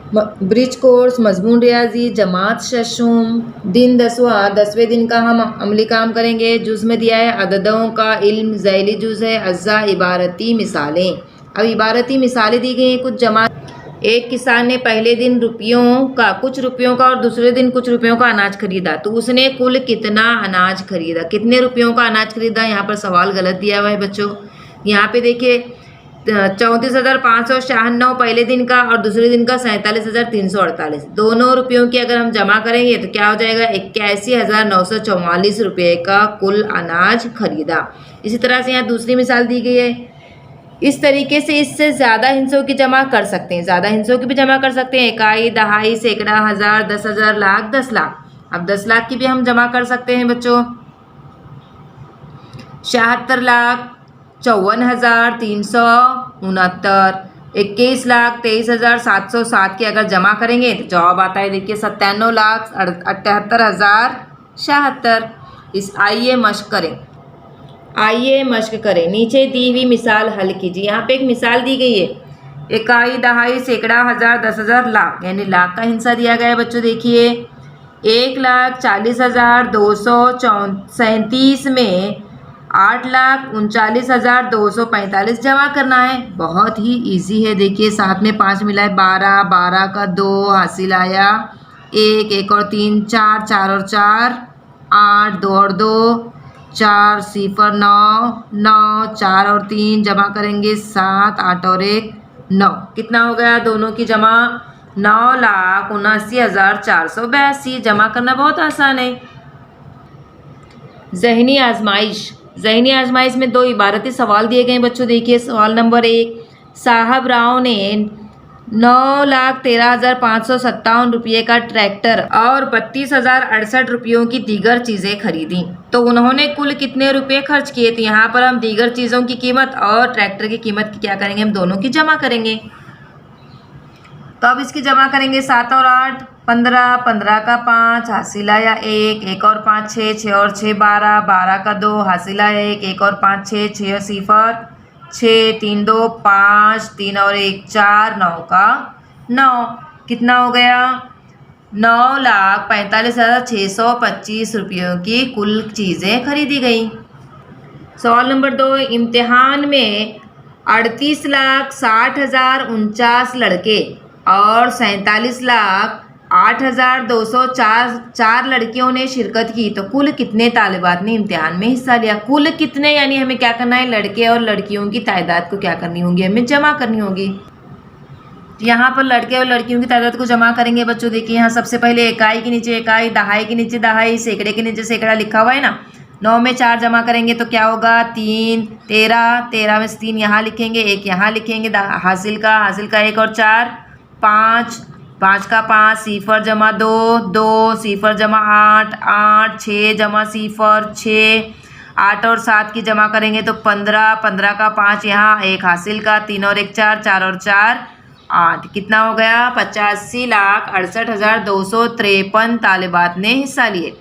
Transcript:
Bridge course, मजमून रियाजी, जमात शशुम। दिन 10वां, 10वें दिन का हम अमली काम करेंगे। जुज़ में दिया है अददों का इल्म, ज़ैली जुज़ है अज्जा, इबारती मिसालें। अब इबारती मिसालें दी गई हैं कुछ जमा। एक किसान ने पहले दिन कुछ रुपयों का और दूसरे दिन कुछ रुपयों का अनाज खरीदा, तो उसने कुल कितना अनाज खरीदा, कितने रुपयों का अनाज खरीदा। यहाँ पर सवाल गलत दिया हुआ है बच्चों। यहाँ पे देखिए 34,596 पहले दिन का और दूसरे दिन का 47,348, दोनों रुपयों की अगर हम जमा करेंगे तो क्या हो जाएगा, 81,944 रुपये का कुल अनाज खरीदा। इसी तरह से यहाँ दूसरी मिसाल दी गई है। इस तरीके से इससे ज़्यादा हिस्सों की जमा कर सकते हैं, ज़्यादा हिस्सों की भी जमा कर सकते हैं, इकाई, दहाई, सैकड़ा, हज़ार, 10,000, लाख, 10 लाख। अब 10 लाख की भी हम जमा कर सकते हैं बच्चों। 76,54,369, 21,23,707 की अगर जमा करेंगे तो जवाब आता है देखिए 97,78,076। आइए मश्क करें। नीचे दी हुई मिसाल हल कीजिए। यहाँ पे एक मिसाल दी गई है, इकाई, दहाई, सैकड़ा, हज़ार, 10,000, लाख, यानी लाख का हिस्सा दिया गया है बच्चों। देखिए 1,40,237 में 8,39,245 जमा करना है। बहुत ही इजी है। देखिए साथ में 5 मिला है, 12, 12 का 2 हासिल आया 1, 1 और 3 4, 4 और 4 8, 2 और 2 4, 0 9, 9 4 और 3 जमा करेंगे 7, 8 और 1 9। कितना हो गया दोनों की जमा, 9,79,482। जमा करना बहुत आसान है। ज़हनी आजमाइश में 2 इबारती सवाल दिए गए बच्चों। देखिए सवाल नंबर 1, साहब राव ने 9,13,557 रुपये का ट्रैक्टर और 32,068 रुपयों की दीगर चीज़ें खरीदी, तो उन्होंने कुल कितने रुपये खर्च किए। तो यहाँ पर हम दीगर चीज़ों की कीमत और ट्रैक्टर की कीमत की क्या करेंगे, हम दोनों की जमा करेंगे। तो अब इसकी जमा करेंगे 7 और 8 15, 15 का 5 हासिल आया 1, 1 और 5 6, 6 और 6 12, 12 का 2 हासिल आया 1, 1 और 5 6, 6 और 0 6, 3 2 5, 3 और 1 4, 9 का 9। कितना हो गया, 9,45,625 रुपयों की कुल चीज़ें खरीदी गई। सवाल नंबर 2, इम्तिहान में 38,60,049 लड़के और 47,08,204 लड़कियों ने शिरकत की, तो कुल कितने तालिबात ने इम्तिहान में हिस्सा लिया। कुल कितने यानी हमें क्या करना है, लड़के और लड़कियों की तादाद को क्या करनी होगी, हमें जमा करनी होगी। यहाँ पर लड़के और लड़कियों की तादाद को जमा करेंगे बच्चों। देखिए यहाँ सबसे पहले इकाई के नीचे इकाई, दहाई के नीचे दहाई, सैकड़े के नीचे सैकड़ा लिखा हुआ है ना। 9 में 4 जमा करेंगे तो क्या होगा 3, 13, 13 में से 3 यहाँ लिखेंगे 1 यहाँ लिखेंगे, हासिल का 1 और 4 5, 5 का 5 0 जमा 2, 2 0 जमा 8, 8 6 जमा 0 6, 8 और 7 की जमा करेंगे तो 15, 15 का 5 यहाँ 1 हासिल का 3 और 1 4, 4 और 4 8। कितना हो गया, 85,68,253 तालिबात ने हिस्सा लिए।